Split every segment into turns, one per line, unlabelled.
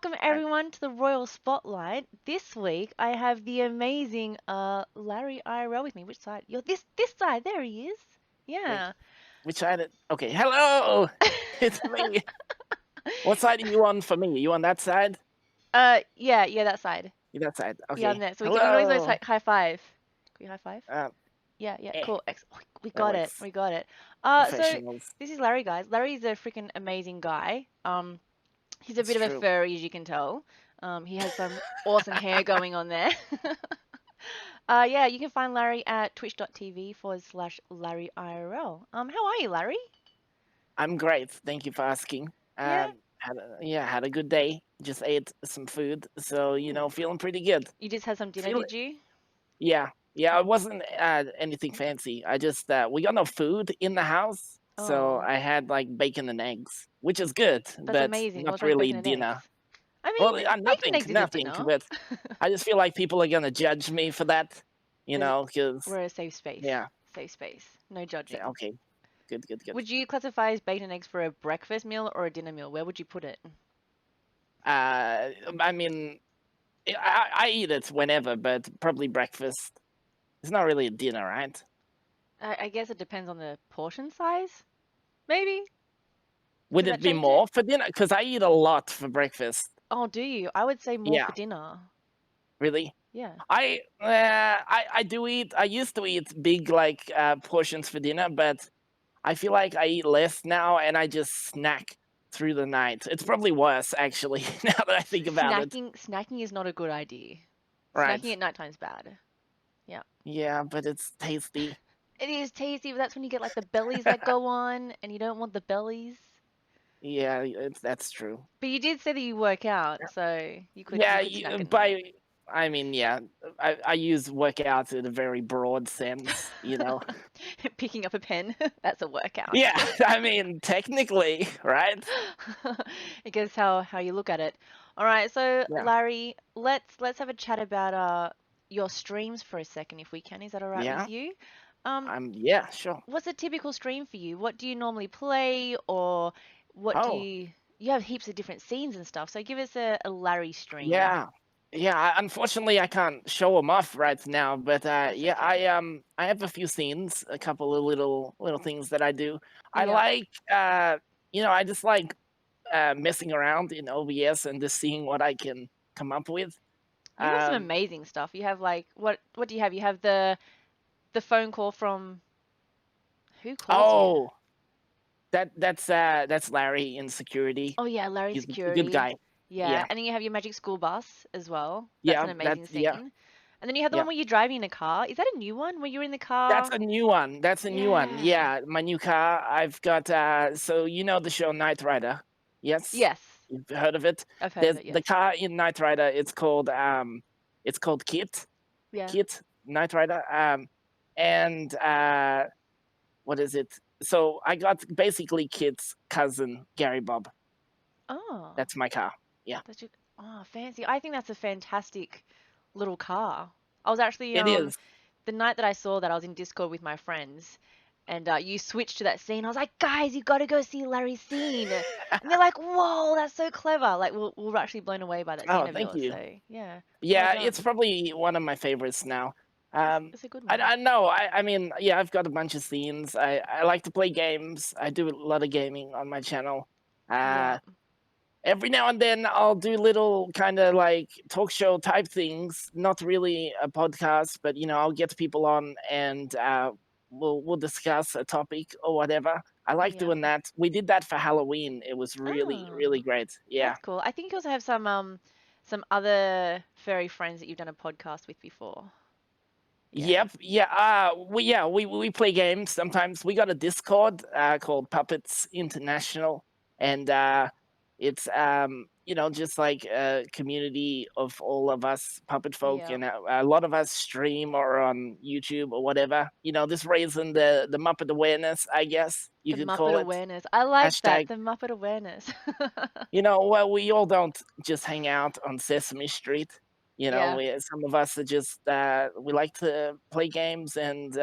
welcome everyone to the Royal Spotlight. This week I have the amazing Larry IRL with me. Which side? You're this side. There he is.
Wait,
Yeah.
which side? Okay, hello, it's me. What side are you on for me? Are you on that side?
Yeah, that side.
You that side?
Yeah, I'm
Okay.
there. So we can always
Hello.
high five. Can we high five?
Uh,
Yeah,
eh,
cool. We
that
got it.
works.
We got it. So
Professionals.
this is Larry, guys. Larry's a freaking amazing guy. He's a
It's
bit of a
true.
furry, as you can tell. He has some awesome hair going on there. Yeah, you can find Larry at twitch.tv/Larry IRL. How are you, Larry?
I'm great. Thank you for asking.
Yeah.
Had a good day. Just ate some food, so
Ooh.
feeling pretty good.
You just had some dinner,
Feel
did you?
yeah. It wasn't anything fancy. I just we got no food in the house, so
Oh,
I had like bacon and eggs, which is good,
that's
but
amazing.
not
What's wrong with
really
bacon and eggs?
dinner.
I
Well,
mean, bacon and
nothing,
eggs is a
nothing.
dinner.
But I just feel like people are gonna judge me for that,
There's,
because
we're a safe space.
yeah.
Safe space. No judging.
Okay, good, good, good.
Would you classify as bacon and eggs for a breakfast meal or a dinner meal? Where would you put it?
I mean, I eat it whenever, but probably breakfast. It's not really a dinner, right?
I guess it depends on the portion size. Maybe. Does
Would
that
it be
change it?
more for dinner? Because I eat a lot for breakfast.
Oh, do you? I would say more
Yeah,
for dinner.
really.
Yeah.
I do eat. I used to eat big like portions for dinner, but I feel like I eat less now, and I just snack through the night. It's probably worse, actually, now that I think about it.
Snacking is not a good idea.
Right.
Snacking at nighttime's bad. Yeah.
Yeah, but it's tasty.
It is tasty, but that's when you get like the bellies that go on, and you don't want the bellies.
Yeah, that's true.
But you did say that you work out, so you
Yeah,
could snack at night.
by I mean, yeah, I use workouts in a very broad sense,
Picking up a pen, that's a workout.
Yeah, I mean, technically, right?
I guess how you look at it. All right, so
Yeah,
Larry, let's have a chat about your streams for a second, if we can. Is that all right with
yeah.
you? Um,
Yeah, sure.
what's a typical stream for you? What do you normally play, or what do
Oh,
you have heaps of different scenes and stuff. So give us a Larry stream.
yeah. Yeah, unfortunately I can't show them off right now, but
That's
yeah,
okay.
I have a few scenes, a couple of little things that I do. I
Yeah.
like I just like messing around in OBS and just seeing what I can come up with.
You have some
Um,
amazing stuff. You have like what do you have? You have the phone call from who calls you?
oh, that's Larry in security.
Oh yeah, Larry
He's a good
Security.
guy.
Yeah,
Yeah,
and then you have your Magic School Bus as well. That's
yeah,
an amazing
yeah,
scene. And then you have the
yeah.
one where you're driving in a car. Is that a new one where you're in the
That's
car?
a new one. That's a new one.
Yeah.
Yeah, my new car. I've got so the show Knight Rider. Yes,
Yes,
you've heard of it.
I've heard of
There's
it.
the
Yes.
car in Knight Rider. It's called Kit.
Yeah.
Kit Knight Rider. And what is it? So I got basically Kit's cousin Gary Bob.
Oh,
That's my car. Yeah,
that's just oh fancy. I think that's a fantastic little car. I was actually
it is.
the night that I saw that I was in Discord with my friends, and you switched to that scene. I was like, guys, you got to go see Larry's scene, and they're like, whoa, that's so clever. Like we're actually blown away by that scene
Oh,
of
thank
yours.
you.
So yeah, well
Yeah, it's
done.
probably one of my favorites now. Um,
It's a good
I
one.
I know. I mean, yeah, I've got a bunch of scenes. I like to play games. I do a lot of gaming on my channel.
Yeah.
Uh, every now and then I'll do little kind of like talk show type things. Not really a podcast, but I'll get people on and we'll discuss a topic or whatever. I like
Yeah.
doing that. We did that for Halloween. It was really,
Oh,
really great. Yeah.
that's cool. I think you also have some other furry friends that you've done a podcast with before. Yeah.
Yep. Yeah. We play games sometimes. We got a Discord called Puppets International, and it's just like a community of all of us puppet folk,
Yeah.
and a lot of us stream or on YouTube or whatever. This raising the Muppet awareness, I guess you
The
could
Muppet
call it.
awareness. I like that.
Hashtag.
The Muppet awareness.
Well, we all don't just hang out on Sesame Street.
Yeah.
Some of us are just we like to play games and get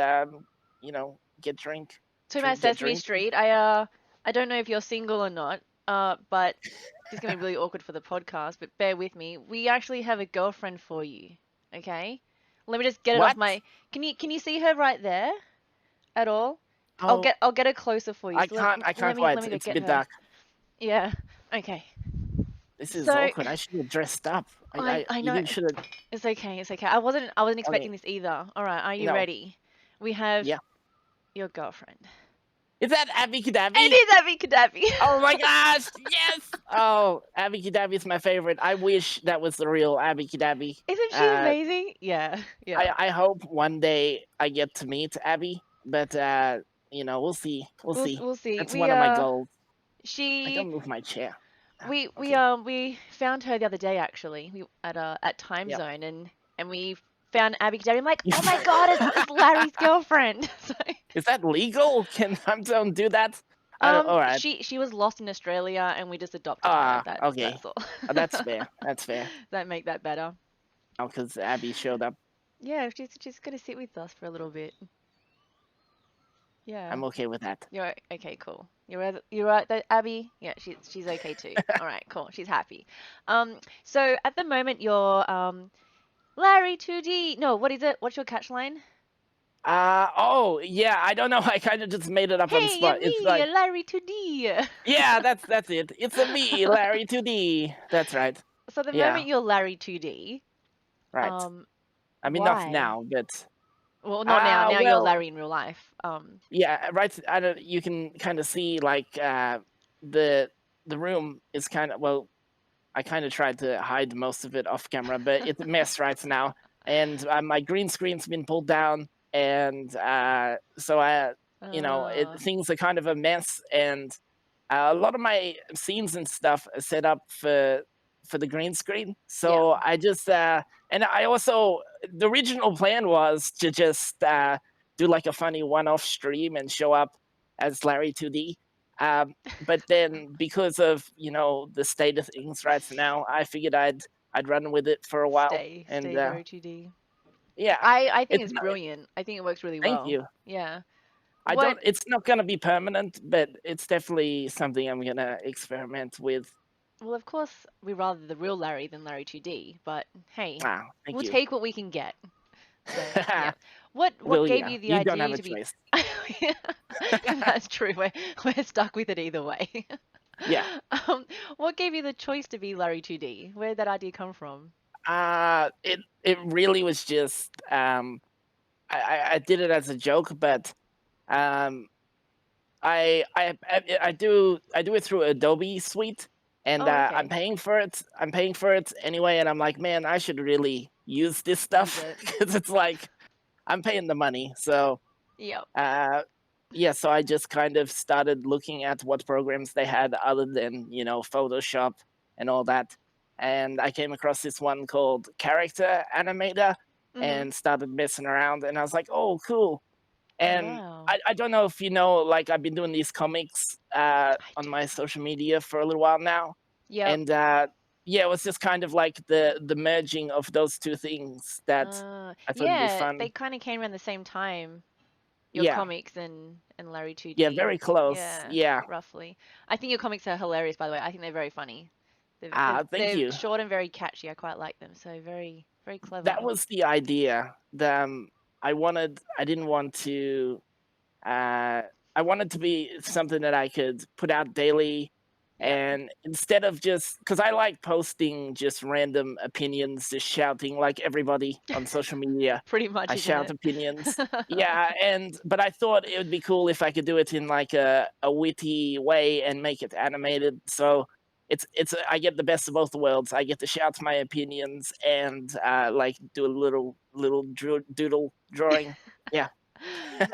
Talking about
get
Sesame
drinking.
Street, I don't know if you're single or not, but this is gonna be really awkward for the podcast, but bear with me. We actually have a girlfriend for you. Okay? Let me just get it off
What?
my. Can you see her right there at all?
Oh,
I'll get her closer for you.
I
So let,
can't. I
let
can't
me
quite.
let me go
It's a
get
bit
her.
dark.
Yeah. Okay.
This is
So
awkward. I should have dressed up.
I
You
know
didn't should have.
it's okay. It's okay. I wasn't
Okay.
expecting this either. All right. Are you
No.
ready? We have
Yeah.
your girlfriend.
Is that Abby
It
Kadabi?
is Abby Kadabi.
Oh my gosh! Yes! Oh, Abby Kadabi is my favorite. I wish that was the real Abby Kadabi.
Isn't she
Uh,
amazing? Yeah. Yeah.
I hope one day I get to meet Abby, but we'll see. We'll see.
We'll see.
That's one of my goals. I
She
don't move my chair. Ah,
we we
okay.
um we found her the other day actually. We at Time
Yep.
Zone and we found Abby Kadabi. I'm like, oh my god, it's Larry's girlfriend. So
Is that legal? Can Hamzone do that? I don't. All right.
she was lost in Australia and we just adopted her.
Ah, okay.
That's all.
That's fair. That's fair.
That make that better.
Oh, because Abby showed up.
Yeah, she's gonna sit with us for a little bit. Yeah.
I'm okay with that.
You're okay, cool. You're right, Abby. Yeah, she's okay too. All right, cool. She's happy. So at the moment you're Larry 2D. No, what is it? What's your catch line?
Oh, yeah. I don't know. I kind of just made it up on the
Hey,
spot. It's like,
me, Larry 2D.
yeah, that's it. It's a me, Larry 2D. That's right.
So at the
Yeah,
moment you're Larry 2D.
right.
Um,
I mean, not
why?
now, but
Well, not now. Now you're
well,
Larry in real life.
yeah, right. I don't. You can kind of see like the the room is kind of well. I kind of tried to hide most of it off camera, but it's a mess right now. And my green screen's been pulled down, and so
uh,
things are kind of a mess. And a lot of my scenes and stuff are set up for the green screen.
yeah,
So I just and I also the original plan was to just do like a funny one-off stream and show up as Larry 2D. But then because of the state of things right now, I figured I'd run with it for a while, and
stay Larry 2D.
yeah,
I think
it's
it's
not,
brilliant. I think it works really
thank
well.
you.
Yeah.
I
What
don't. It's not gonna be permanent, but it's definitely something I'm gonna experiment with.
Well, of course, we rather the real Larry than Larry 2D, but hey,
Ah, thank
we'll
you.
take what we can get. So, yeah. What
Well,
gave
yeah,
you the
you don't have
idea
a
to be
choice.
That's true. We're stuck with it either way.
Yeah.
What gave you the choice to be Larry 2D? Where did that idea come from?
It really was just I did it as a joke, but um I do it through Adobe Suite, and
Oh,
I'm
okay.
paying for it. I'm paying for it anyway, and I'm like, man, I should really use this
Use
stuff
it.
because it's like I'm paying the money. So
Yep.
uh, yeah, so I just kind of started looking at what programs they had other than Photoshop and all that, and I came across this one called Character Animator
Mhm.
and started messing around, and I was like, oh, cool. And
Wow.
I don't know if you know, like I've been doing these comics
I
on
do.
my social media for a little while now,
Yep.
and yeah, it was just kind of like the merging of those two things that I thought would be
Yeah,
fun.
they kind of came around the same time. Your
Yeah,
comics and Larry
yeah,
2D.
very close.
Yeah,
Yeah.
roughly. I think your comics are hilarious, by the way. I think they're very funny.
Thank
They're
you.
short and very catchy. I quite like them. So very
That
clever.
was the idea. I didn't want to uh I wanted to be something that I could put out daily,
Yep.
and instead of just because I like posting just random opinions, just shouting like everybody on social media.
Pretty much,
I
isn't
shout
it?
opinions. Yeah, but I thought it would be cool if I could do it in like a witty way and make it animated. So I get the best of both worlds. I get to shout my opinions and like do a little doodle drawing. Yeah.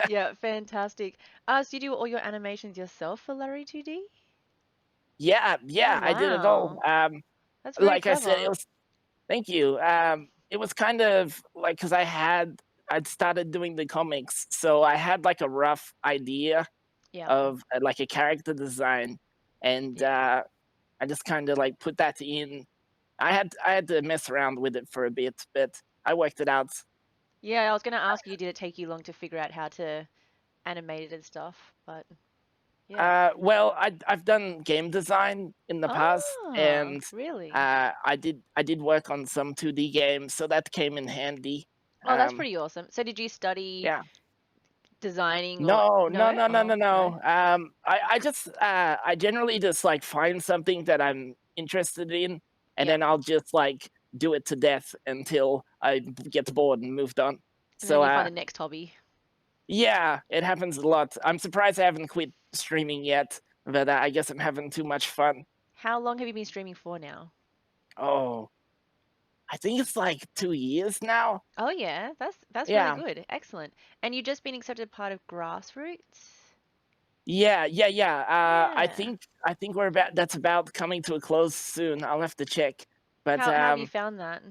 Yeah, fantastic. So you do all your animations yourself for Larry 2D?
Yeah,
Oh,
yeah, I did it all.
wow. That's very
Like I said, it
clever.
was thank you. It was kind of like because I'd started doing the comics, so I had like a rough idea
Yep.
of like a character design, and
Yep.
I just kind of like put that in. I had to mess around with it for a bit, but I worked it out.
Yeah, I was gonna ask you, did it take you long to figure out how to animate it and stuff? But Yeah.
Well, I've done game design in the past,
Oh,
and
really?
I did work on some 2D games, so that came in handy.
Oh, that's
Um,
pretty awesome. So did you study
yeah.
designing or
No, no,
no?
no, no, no,
Oh, no.
no. I generally just like find something that I'm interested in, and
Yeah.
then I'll just like do it to death until I get bored and moved on.
And then
So
you find the next hobby.
yeah, it happens a lot. I'm surprised I haven't quit streaming yet, but I guess I'm having too much fun.
How long have you been streaming for now?
Oh, I think it's like 2 years now.
Oh yeah, that's really
Yeah,
good. Excellent. And you've just been accepted part of Grassroots?
yeah, yeah, yeah.
Yeah.
I think we're about that's about coming to a close soon. I'll have to check, but
How have you found that?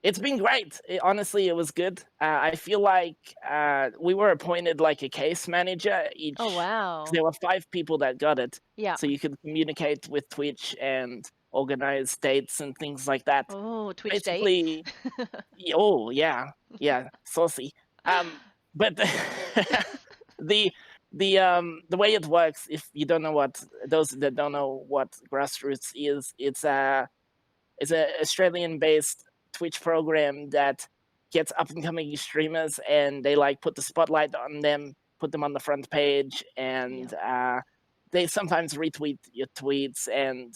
it's been great. Honestly, it was good. I feel like we were appointed like a case manager
Oh
each. 'Cause
wow.
there were 5 people that got it,
Yeah.
so you could communicate with Twitch and organize dates and things like that.
Oh, Twitch dates?
Basically, oh yeah, yeah, saucy. But the the way it works, if you don't know what those that don't know what grassroots is, it's a Australian-based Twitch program that gets up and coming streamers, and they like put the spotlight on them, put them on the front page,
Yeah.
and they sometimes retweet your tweets, and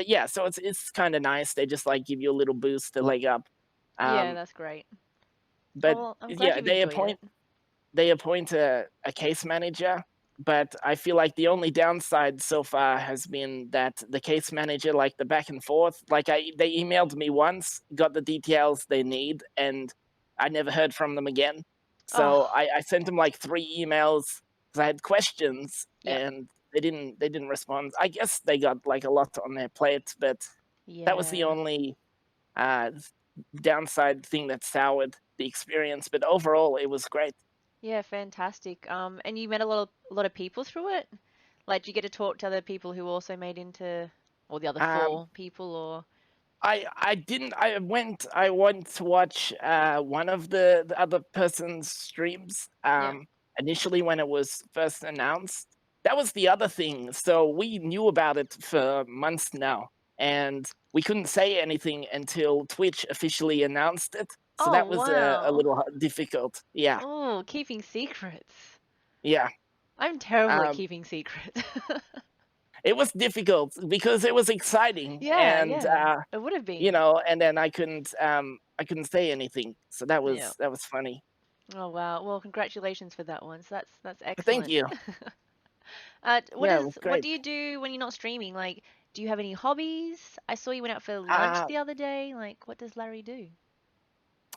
yeah, so it's kind of nice. They just like give you a little boost, a leg up.
Yeah,
Um,
that's great. Oh,
but
well, I'm glad
yeah,
you've enjoyed it.
they appoint a case manager, but I feel like the only downside so far has been that the case manager, like the back and forth, like they emailed me once, got the details they need, and I never heard from them again. So
Oh,
I sent them like 3 emails because I had questions,
yep.
and they didn't respond. I guess they got like a lot on their plate, but that was the
Yeah.
only uh, downside thing that soured the experience. But overall, it was great.
Yeah, fantastic. And you met a lot of people through it? Like, do you get to talk to other people who also made into, or the other
Um,
four people, or
I didn't. I went to watch one of the other person's streams.
yeah.
Initially when it was first announced, that was the other thing. So we knew about it for months now, and we couldn't say anything until Twitch officially announced it. So
Oh,
that was a
wow.
little difficult. Yeah,
Oh, keeping secrets.
yeah.
I'm terrible at
Um,
keeping secrets.
it was difficult because it was exciting,
Yeah,
and
yeah. It would have
you
been.
know, and then I couldn't say anything. So that
Yeah.
was funny.
Oh, wow. Well, congratulations for that one. So that's
Thank
excellent.
you.
What
Yeah, it was
is what
great.
do you do when you're not streaming? Like, do you have any hobbies? I saw you went out for lunch
Uh,
the other day. Like, what does Larry do?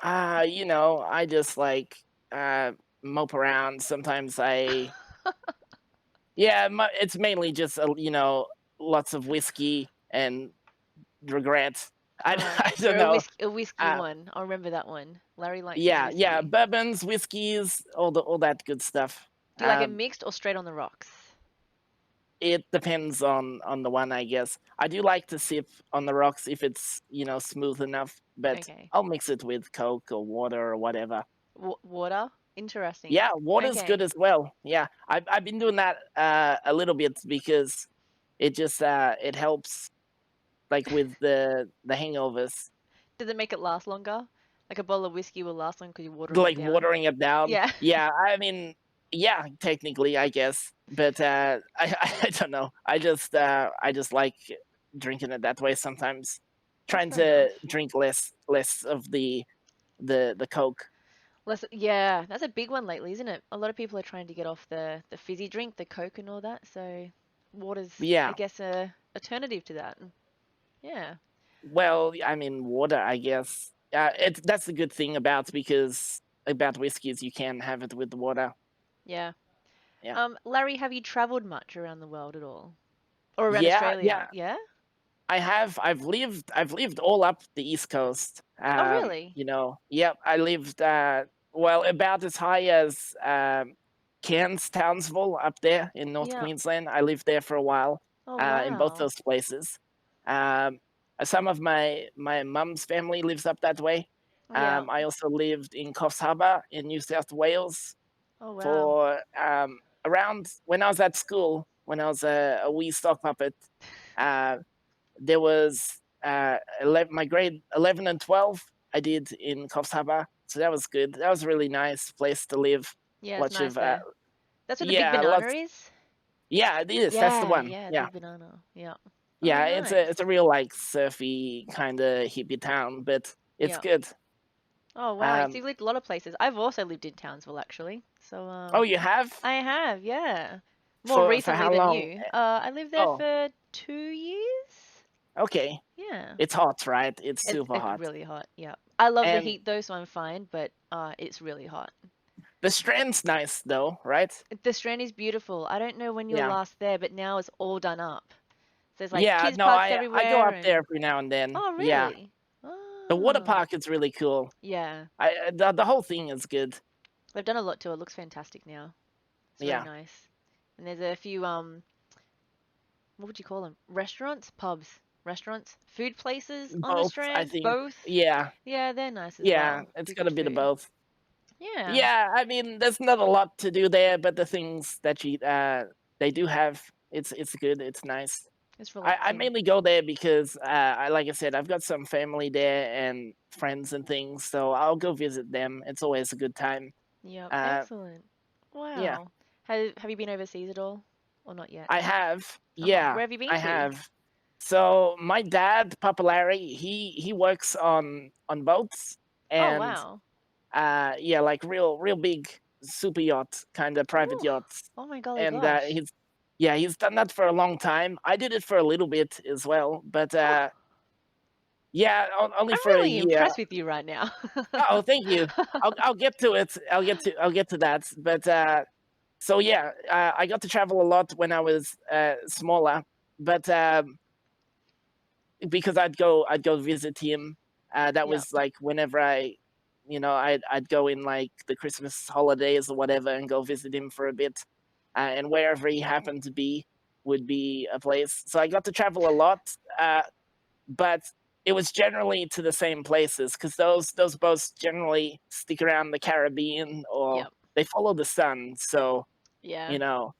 I just like mope around. Sometimes yeah, it's mainly just lots of whiskey and regret. I don't
You're a
know.
whiskey
Uh,
one. I remember that one. Larry likes his
yeah, yeah,
whiskey.
bourbons, whiskeys, all that good stuff.
Do you like it
Um,
mixed or straight on the rocks?
it depends on the one, I guess. I do like to sip on the rocks if it's smooth enough, but
Okay.
I'll mix it with Coke or water or whatever.
Water? Interesting.
Yeah, water's good
Okay.
as well. Yeah, I've been doing that a little bit because it helps like with the hangovers,
Does it make it last longer? Like a bottle of whiskey will last longer because you're watering it
like
down?
watering it down.
Yeah.
Yeah, I mean, yeah, technically, I guess, but I don't know. I just like drinking it that way sometimes.
That's
Trying
fair
to
enough.
drink less of the Coke.
Yeah, that's a big one lately, isn't it? A lot of people are trying to get off the fizzy drink, the Coke and all that. So water's, I
Yeah,
guess, a alternative to that. Yeah.
well, I mean, water, I guess. That's the good thing about whiskey is you can have it with the water.
Yeah.
Yeah,
Larry, have you traveled much around the world at all? Or around
yeah,
Australia?
yeah.
Yeah?
I have. I've lived all up the East Coast.
Oh, really?
Yep. I lived well about as high as Cairns, Townsville, up there in North
Yeah.
Queensland. I lived there for a while.
Oh,
In both
wow.
those places. Um, some of my mum's family lives up that way.
Yeah.
I also lived in Coffs Harbour in New South Wales
Oh, wow.
for around when I was at school, when I was a wee stock puppet, uh, there was 11, my grade 11 and 12 I did in Kopshaber. So that was good. That was a really nice place to live.
Yeah, it's
Lots
nice
of
there. That's where the big
yeah,
banana
lots.
is.
Yeah, it is. That's the
Yeah,
one.
yeah, the
Yeah.
big banana. Yeah. Oh,
Yeah,
nice.
it's a real like surfy kind of hippie town, but it's
Yeah.
good.
Oh, wow. So
Um,
you've lived a lot of places. I've also lived in Townsville, actually. So,
oh, you have
I have, yeah. More
for
recently
how
than
long?
you. I lived there
Oh,
for 2 years.
okay.
Yeah.
It's hot, right? It's
It's
super
it's
hot,
really hot. Yeah. I love the
and
heat though, so I'm fine, but it's really hot.
the strand's nice though, right?
The Strand is beautiful. I don't know when you were
Yeah,
last there, but now it's all done up. So there's like
yeah.
kids
No,
parks
I go
everywhere
up there
and
every now and then.
oh,
Yeah,
really?
the water
Oh.
park is really cool.
Yeah.
The whole thing is good.
They've done a lot to it. It looks fantastic now. It's really
Yeah,
nice. And there's a few what would you call them? Restaurants, pubs, restaurants, food places on the
both. I
Strand,
think.
both.
Yeah,
Yeah, they're nice as
yeah.
well.
It's
Do
got a
good
bit of
food.
both.
Yeah,
Yeah, I mean, there's not a lot to do there, but the things that they do have, it's good. It's nice.
it's
I
relaxing.
mainly go there because I like I said, I've got some family there and friends and things, so I'll go visit them. It's always a good time.
Yep,
Uh,
excellent.
yeah,
Wow. Have you been overseas at all? Or not yet?
I have.
Oh,
Yeah,
where have you been
I
to?
have. So my dad, Papa Larry, he works on boats
Oh,
and
wow.
yeah, like real big super yacht kind of private
Ooh.
yachts,
Oh my golly
and
gosh.
he's yeah he's done that for a long time. I did it for a little bit as well, but
Oh,
yeah, only
I'm
for a
really
year.
impressed with you right now.
Oh, thank you. I'll get to it. I'll get to that. But so yeah, I got to travel a lot when I was smaller, but because I'd go visit him. That
Yep,
was like whenever I'd go in like the Christmas holidays or whatever and go visit him for a bit, and wherever he happened to be would be a place. So I got to travel a lot, but it was generally to the same places because those boats generally stick around the Caribbean or
yep.
they follow the sun. So
Yeah,
you know,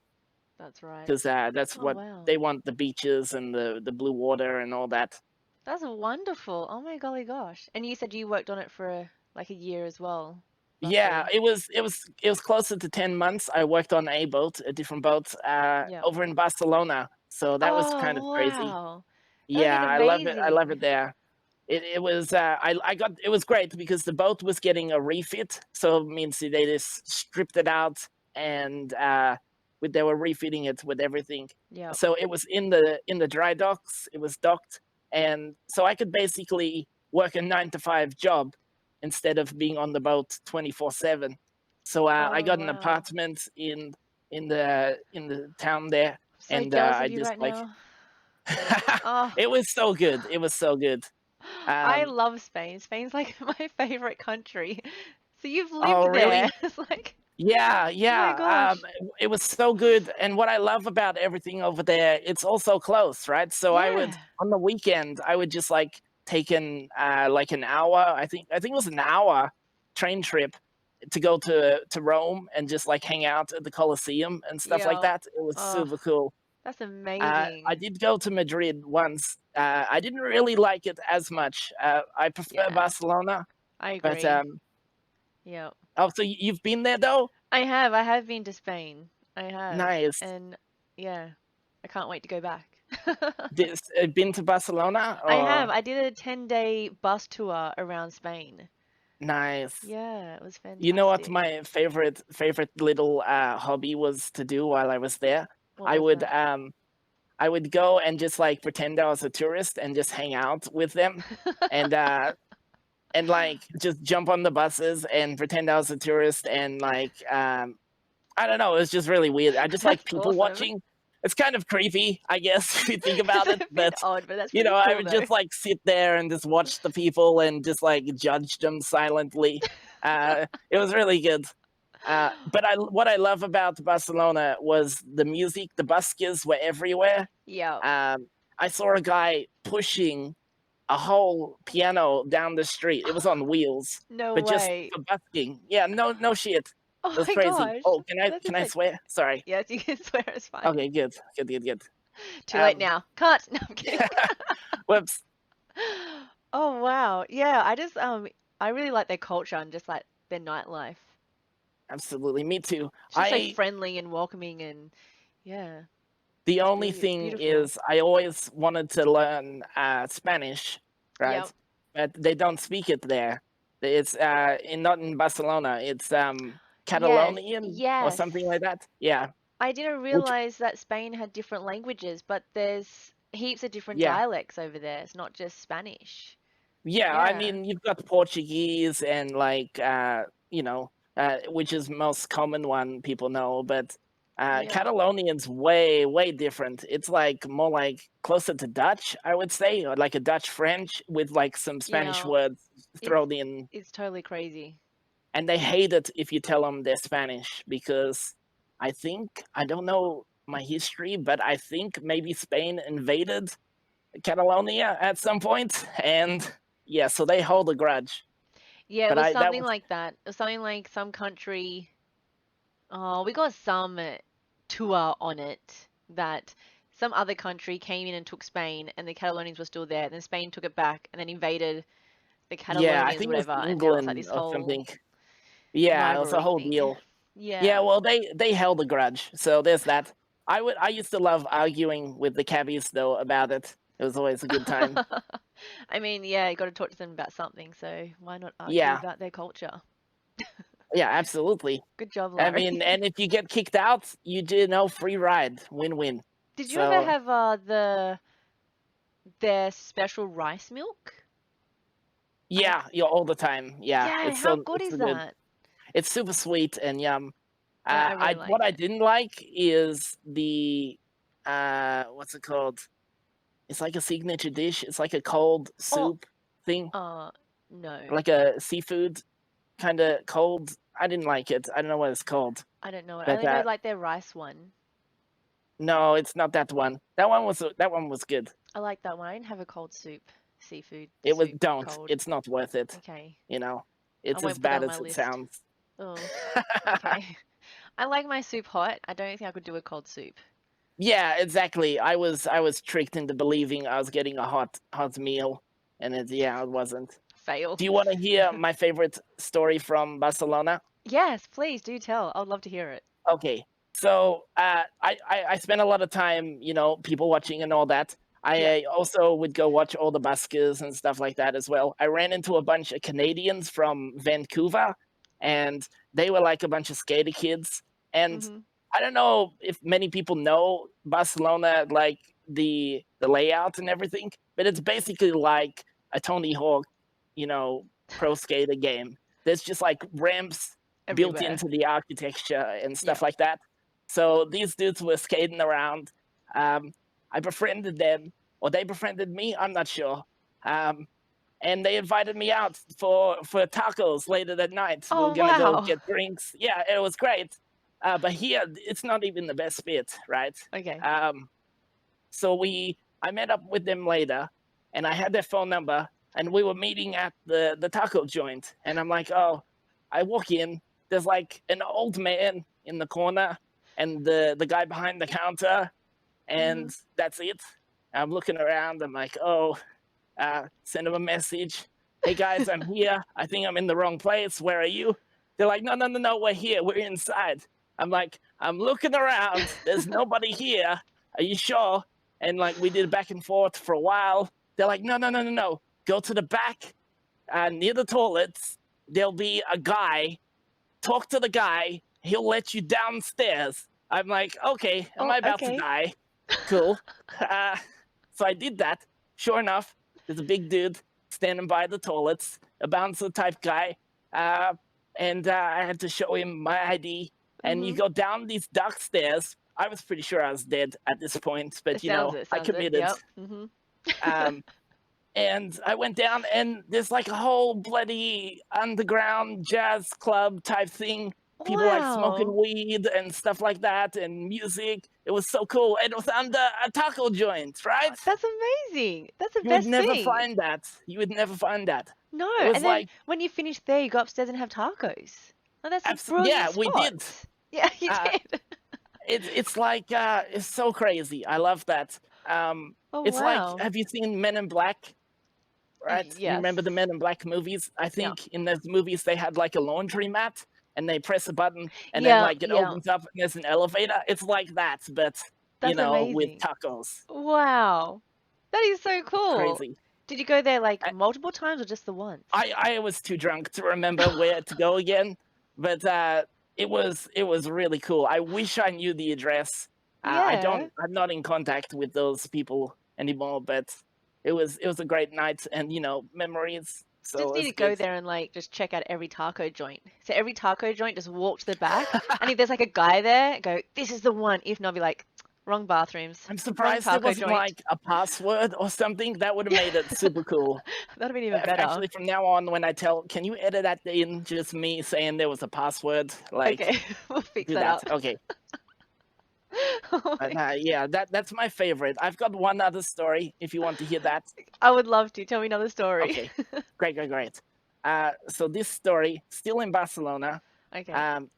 that's right.
because that's
Oh,
what
wow.
they want, the beaches and the blue water and all that.
That's wonderful. Oh my golly gosh. And you said you worked on it for like a year as well,
Yeah,
roughly.
it was closer to 10 months. I worked on a boat, a different boat,
Yep.
over in Barcelona. So that was kind of
Oh,
crazy.
wow. That would have
Yeah,
been
I love it. I love it
amazing.
there. It was I got it was great because the boat was getting a refit. So it means they just stripped it out and they were refitting it with everything.
Yep.
So it was in the dry docks. It was docked, and so I could basically work a 9 to 5 job instead of being on the boat 24/7. So I
Oh,
got an
wow.
apartment in the town there,
I'm so
and
jealous
I
of you
just
right
like
now. Oh,
it was so good. It was so good.
I
Um,
love Spain. Spain's like my favorite country. So you've
oh,
lived there.
really?
It's like,
Yeah,
oh my
yeah.
gosh.
It was so good. And what I love about everything over there, it's also close, right? So I would
Yeah.
on the weekend, I would just like take like an hour. I think it was an hour train trip to go to Rome and just like hang out at the Colosseum and stuff like
Yeah.
that. It was
Oh,
super cool.
that's
I
amazing.
did go to Madrid once. I didn't really like it as much. I prefer
Yeah,
Barcelona,
I
but
agree. Yeah.
oh, so you've been there though?
I have been to Spain. I have.
Nice.
And yeah, I can't wait to go back.
Been to Barcelona
I have.
or
I did a 10-day bus tour around Spain.
nice?
Yeah, it was
You know what
fantastic.
my favorite little hobby was to do while I was there?
What
I
was
would
that?
um I would go and just like pretend I was a tourist and just hang out with them and like just jump on the buses and pretend I was a tourist and like I don't know, it's just really weird. I just like
That's
people
awesome.
watching. It's kind of creepy, I guess, if you think
It's
about it,
a bit
but
odd, but that's
you
pretty
know, I
cool
would
though.
just like sit there and just watch the people and just like judge them silently. It was really good. But what I love about Barcelona was the music. The buskers were everywhere.
Yeah.
Um, I saw a guy pushing a whole piano down the street. It was on wheels,
No
but just
way.
for busking. Yeah, no shit.
Oh
It was
my
crazy.
gosh.
Oh, can I
That's
can I
insane.
swear? Sorry.
Yes, you can swear, it's fine.
Okay, good. Good, good, good.
Too late
Um,
now. Cut. No, I'm kidding.
whoops.
Oh wow. Yeah, I really like their culture and just like their nightlife.
Absolutely. Me too.
It's just so
I
friendly and welcoming and yeah,
The
it's
only
really it's
thing
beautiful.
is I always wanted to learn Spanish, right?
Yep.
But they don't speak it there. It's not in Barcelona. It's
Yes,
Catalonian or
yes.
something like that. Yeah.
I didn't
Which
realize that Spain had different languages, but there's heaps of different
yeah.
dialects over there. It's not just Spanish.
Yeah, I
Yeah.
mean, you've got Portuguese and like which is most common one people know, but
Yeah.
Catalonian's way way different. It's like more like closer to Dutch, I would say, or like a Dutch French with like some Spanish
Yeah.
words
It's
thrown in,
it's totally crazy.
and they hate it if you tell them they're Spanish because I don't know my history, but I think maybe Spain invaded Catalonia at some point, and yeah, so they hold a grudge.
Yeah, it
But
was
I that
something
was
like that. It was something like some country. Oh, we got some tour on it that some other country came in and took Spain, and the Catalonians were still there. Then Spain took it back and then invaded the
yeah, I
Catalonians,
think it was
whatever. And now it's like
England
this
or
whole
something. Yeah, it was a
rivalry
whole
thing.
deal. Yeah,
Yeah.
well, they held a grudge, so there's that. I used to love arguing with the cabbies though about it. It was always a good time.
I mean, yeah, you got to talk to them about something, so why not argue
Yeah,
about their culture?
yeah, absolutely.
Good job,
I
Larry.
mean, and if you get kicked out, you do know free ride, win-win.
Did you ever
So
have their special rice milk? I
yeah, yeah, all the time. Yeah,
Yeah, how good
it's
is
so good.
that?
It's super sweet and yum.
I really
I
like
what I
it.
didn't like is the what's it called? It's like a signature dish. It's like a cold
Oh,
soup thing,
no.
like a seafood kind of cold. I didn't like it. I don't know what it's called,
I don't know it. I
but
only know like their rice one.
no, it's not that one. That one was good.
I like that one. I didn't have a cold soup, seafood
It was
soup,
don't.
cold.
It's not worth it.
Okay.
You know,
I
it's as
won't put that
bad
on my
as it
list.
sounds.
Oh, okay. I like my soup hot. I don't think I could do a cold soup.
Yeah, exactly. I was tricked into believing I was getting a hot meal, and it wasn't.
Fail.
Do you want to hear my favorite story from Barcelona?
Yes, please do tell. I would love to hear it.
Okay, so I spent a lot of time, people watching and all that.
Yep.
I also would go watch all the buskers and stuff like that as well. I ran into a bunch of Canadians from Vancouver, and they were like a bunch of skater kids. And
Mhm.
I don't know if many people know Barcelona, like the layout and everything, but it's basically like a Tony Hawk, you know, pro skater game. There's just like ramps built
Everywhere.
into the architecture and stuff
Yep.
like that. So these dudes were skating around. Um, I befriended them, or they befriended me. I'm not sure. Um, and they invited me out for tacos later that night. We were
Oh
gonna go
wow.
get drinks. Yeah, it was great. But here, it's not even the best fit, right?
Okay.
Um, so I met up with them later, and I had their phone number, and we were meeting at the taco joint. And I'm like, oh, I walk in, there's like an old man in the corner, and the guy behind the counter, and
Mhm.
that's it. I'm looking around. I'm like, oh, send him a message. Hey guys, I'm here. I think I'm in the wrong place. Where are you? They're like, no, no, no, no, we're here. We're inside. I'm like, I'm looking around. There's nobody here. Are you sure? And like, we did back and forth for a while. They're like, no, no, no, no, no. Go to the back near the toilets. There'll be a guy. Talk to the guy. He'll let you downstairs. I'm like, okay, am
Oh,
I about to
okay.
die? Cool. Uh, so I did that. Sure enough, there's a big dude standing by the toilets, a bouncer type guy. Uh, and I had to show him my ID. And you
Mhm.
go down these dark stairs. I was pretty sure I was dead at this point, but
It.
I
Sounds it.
committed.
Yep. Mhm.
Um, and I went down, and there's like a whole bloody underground jazz club type thing. People like smoking
Wow.
weed and stuff like that, and music. It was so cool. And it was under a taco joint, right?
That's amazing. That's the
You would
best
never
thing.
find that. You would never find that.
No,
It was
and then
like,
when you finish there, you go upstairs and have tacos. Oh, that's a
Yeah,
brilliant
we did.
spot. Yeah, you
Uh,
did.
it's like it's so crazy. I love that. Um,
Oh,
it's like,
wow.
have you seen Men in Black? Right? You
Yes.
remember the Men in Black movies? I
Yeah.
think in those movies they had like a laundry mat and they press a button and then
Yeah,
like it
yeah.
opens up and there's an elevator. It's like that, but
That's
with
amazing.
tacos.
Wow. That is so
It's
cool.
crazy.
Did you go there like
I,
multiple times or just the once?
I was too drunk to remember where to go again, but it was really cool. I wish I knew the address. I
Yeah.
don't. I'm not in contact with those people anymore, but it was a great night and memories. So
Just
it
need to
was
go
good.
there and like just check out every taco joint. So every taco joint, just walk to the back, and if there's like a guy there, go, "This is the one." If not, be like, "Wrong bathrooms,
I'm
wrong
surprised there
taco
wasn't
joint."
like a password or something. That would have
Yeah,
made it super cool.
that'd have been even better.
Actually, from now on, when I tell, can you edit that in just me saying there was a password? Like,
Okay, we'll fix
do
that
that.
up.
Okay.
Oh
But
my-
yeah, that's my favorite. I've got one other story if you want to hear that.
I would love to. Tell me another story.
Okay, great, great, great. So this story, still in Barcelona.
Okay.
Um,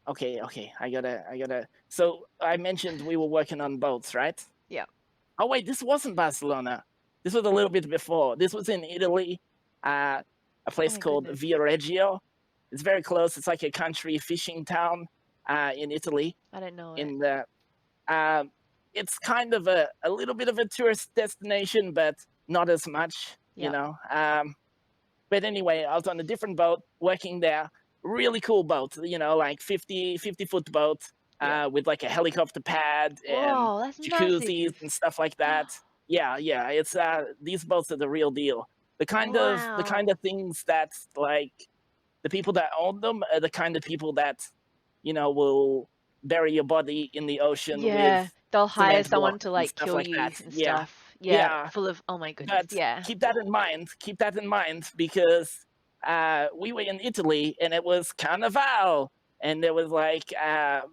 okay, okay, I gotta. So I mentioned we were working on boats, right?
Yeah.
Oh wait, this wasn't Barcelona. This was a little bit before. This was in Italy, uh, a
Oh
place
my
called
goodness.
Viareggio. It's very close. It's like a country fishing town in Italy.
I don't know it.
In the um, it's kind of a little bit of a tourist destination, but not as much, you
Yep.
know. But anyway, I was on a different boat working there. Really cool boat, like 50-foot boat
Yep.
with like a helicopter pad and
Whoa, that's
jacuzzis
massive.
and stuff like that. Yeah, yeah, it's these boats are the real deal. The kind
Wow.
of things that like the people that own them are the kind of people that will bury your body in the ocean with
Yeah, they'll hire
cement
someone
blocks
to
and
like
stuff
kill
like
you
that.
and
Yeah,
stuff. Yeah,
yeah.
full of, oh my goodness.
But
Yeah.
keep that in mind. Keep that in mind because we were in Italy and it was Carnival, and there was like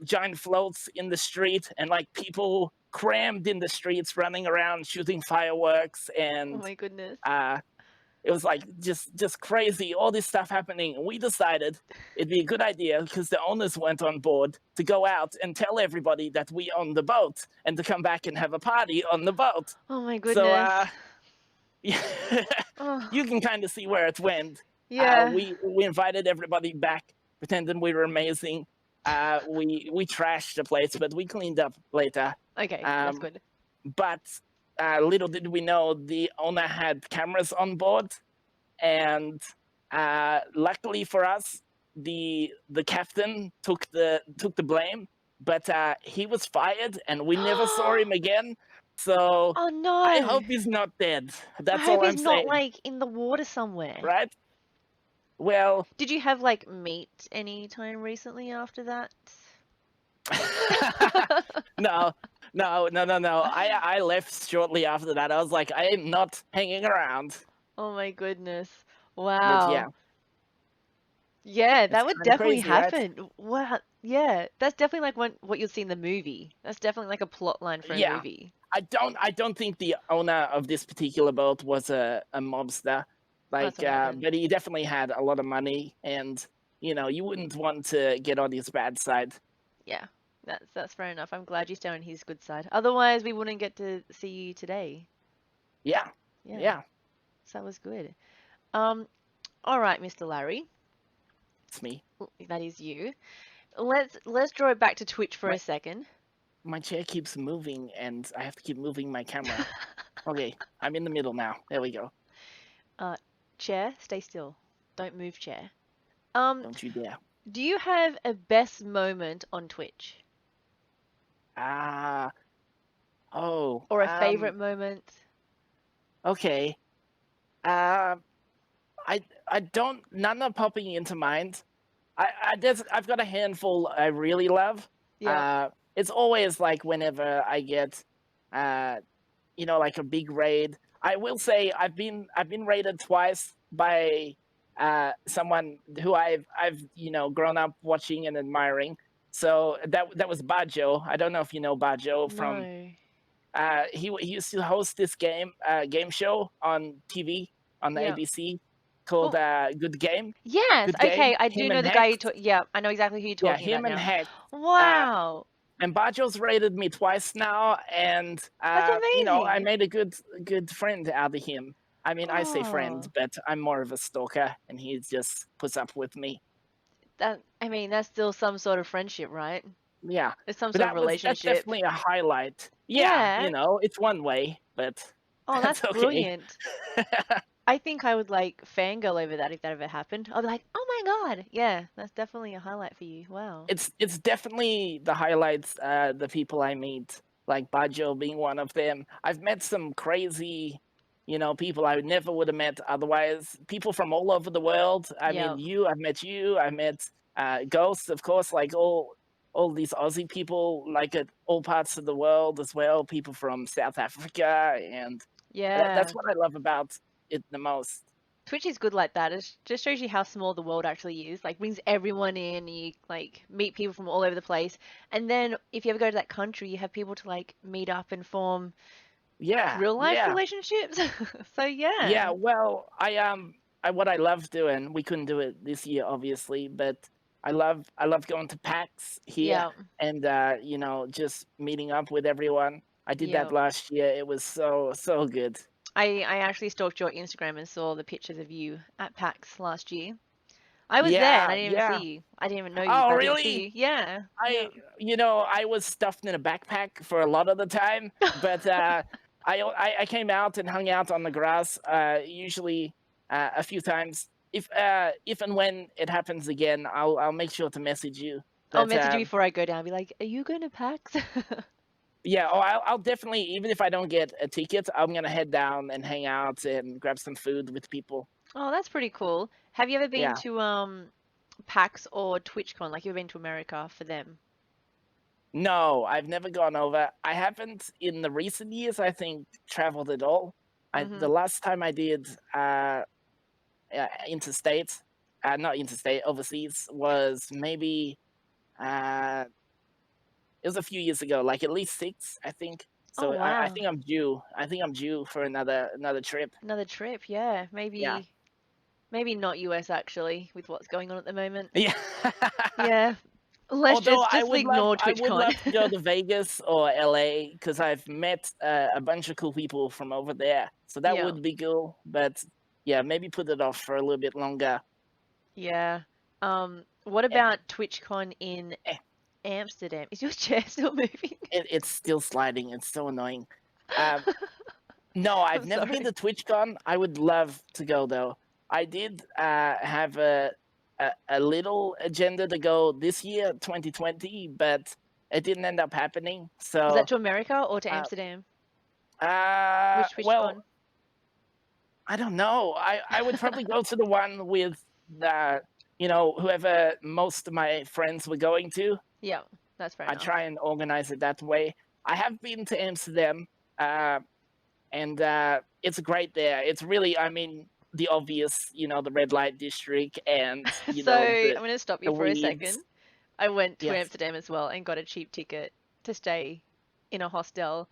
giant floats in the street and like people crammed in the streets running around shooting fireworks,
Oh
and
my goodness.
uh, it was like just crazy, all this stuff happening. And we decided it'd be a good idea because the owners went on board to go out and tell everybody that we own the boat and to come back and have a party on the boat.
Oh my
So
goodness.
yeah,
Oh,
you can kind of see where it went.
yeah.
We invited everybody back, pretending we were amazing. We trashed the place, but we cleaned up later.
Okay, that's
Um,
good.
but little did we know the owner had cameras on board, and luckily for us, the captain took the blame, but he was fired, and we never saw him again. So
Oh
I
no.
hope he's not dead.
I
That's
hope
all
he's
I'm
not
saying,
like in the water somewhere.
right? Well,
Did you have like meat any time recently after that?
no, no, no, no, no. I left shortly after that. I was like, I am not hanging around.
Oh my goodness.
But yeah,
Wow. Yeah,
it's
that would
kind of
definitely
crazy, right?
happen. Wow. Yeah, that's definitely like what you'll see in the movie. That's definitely like a plot line for a
Yeah,
movie.
I don't think the owner of this particular boat was a mobster,
Oh, that's all right then.
but he definitely had a lot of money, and you wouldn't want to get on his bad side.
Yeah, that's fair enough. I'm glad you stay on his good side. Otherwise, we wouldn't get to see you today.
Yeah,
Yeah,
yeah,
so that was good. Um, all right, Mr. Larry,
it's me.
that is you. Let's draw it back to Twitch for
My
a second.
my chair keeps moving, and I have to keep moving my camera. Okay, I'm in the middle now. There we go.
Uh, chair, stay still. Don't move, chair. Um,
Don't you dare.
do you have a best moment on Twitch
Ah, oh,
or a favorite moment?
okay. Uh, I don't. None are popping into mind. I've got a handful I really love.
Yeah.
It's always like whenever I get, uh, like a big raid. I will say I've been raided twice by someone who I've grown up watching and admiring. So that was Bajo. I don't know if you know Bajo from.
No.
He used to host this game show on TV on the
Yeah.
ABC. called
Oh,
Good Game.
yes.
Good Game.
Okay, I do
Him
know
and
the guy
Hex.
yeah, I know exactly who you're
Yeah,
talking about
him and
now.
Hex. Uh,
Wow.
and Bajo's rated me twice now, and
That's
I
amazing.
made a good friend out of him. I mean, I say friend,
Oh,
but I'm more of a stalker, and he just puts up with me.
I mean, that's still some sort of friendship, right?
Yeah,
It's some
but
sort of
that's
relationship.
definitely a highlight. Yeah,
Yeah.
it's one way, but
Oh,
that's
that's
okay.
brilliant. I think I would like fangirl over that if that ever happened. I'd be like, oh my God. Yeah, that's definitely a highlight for you. Wow.
It's definitely the highlights. The people I meet, like Bajo being one of them. I've met some crazy, people I never would have met otherwise. People from all over the world. I mean,
Yep.
I've met you. I met Ghost, of course. Like all these Aussie people, like at all parts of the world as well. People from South Africa, and that's
Yeah.
what I love about it the most.
Twitch is good like that. It just shows you how small the world actually is. Like brings everyone in, you like meet people from all over the place. And then if you ever go to that country, you have people to like meet up and form
Yeah,
real life
yeah.
relationships. So
Yeah,
yeah.
well, what I love doing, we couldn't do it this year obviously, but I love going to PAX here
Yeah.
and just meeting up with everyone. I did that
Yeah.
last year. It was so good.
I actually stalked your Instagram and saw the pictures of you at PAX last year. I was there and
Yeah,
I didn't even see
yeah.
you. I didn't even know you,
Oh,
but I didn't see
really?
you. Yeah. Yeah.
I was stuffed in a backpack for a lot of the time, but I came out and hung out on the grass, usually a few times. If and when it happens again, I'll make sure to message you.
I'll
But
message you before I go down. Be like, "Are you going to PAX?"
yeah, I'll definitely, even if I don't get a ticket, I'm gonna head down and hang out and grab some food with people.
Oh, that's pretty cool. Have you ever been
Yeah.
to PAX or TwitchCon? Like you've been to America for them?
No, I've never gone over. I haven't in the recent years, I think, traveled at all. The
Mm-hmm.
last time I did interstate, not interstate, overseas, was maybe uh, it was a few years ago, like at least six, I think.
Oh,
So I
wow.
think I'm due. I think I'm due for another trip.
Another trip, yeah.
Yeah,
Maybe not US actually, with what's going on at the moment.
yeah.
Yeah. Let's
Although
just ignore
I would
TwitchCon.
love to go to Vegas or LA because I've met a bunch of cool people from over there. So that
Yeah.
would be cool. But yeah, maybe put it off for a little bit longer.
Yeah. What
Eh,
about TwitchCon in
eh,
Amsterdam? Is your chair still moving?
it's still sliding. It's so annoying. Um, no, I've
I'm
never been
sorry.
to TwitchCon. I would love to go though. I did have a little agenda to go this year, 2020, but it didn't end up happening.
Was that
So,
to America or to
uh,
Amsterdam?
well,
TwitchCon?
I don't know. I would probably go to the one with the whoever most of my friends were going to.
Yeah, that's fair
I
enough.
try and organize it that way. I have been to Amsterdam, uh, and it's great there. It's really, I mean, the obvious, the red light district, and
So I'm
the
going to stop you
the
for a
weeds.
second. I went to
Yes.
Amsterdam as well and got a cheap ticket to stay in a hostel,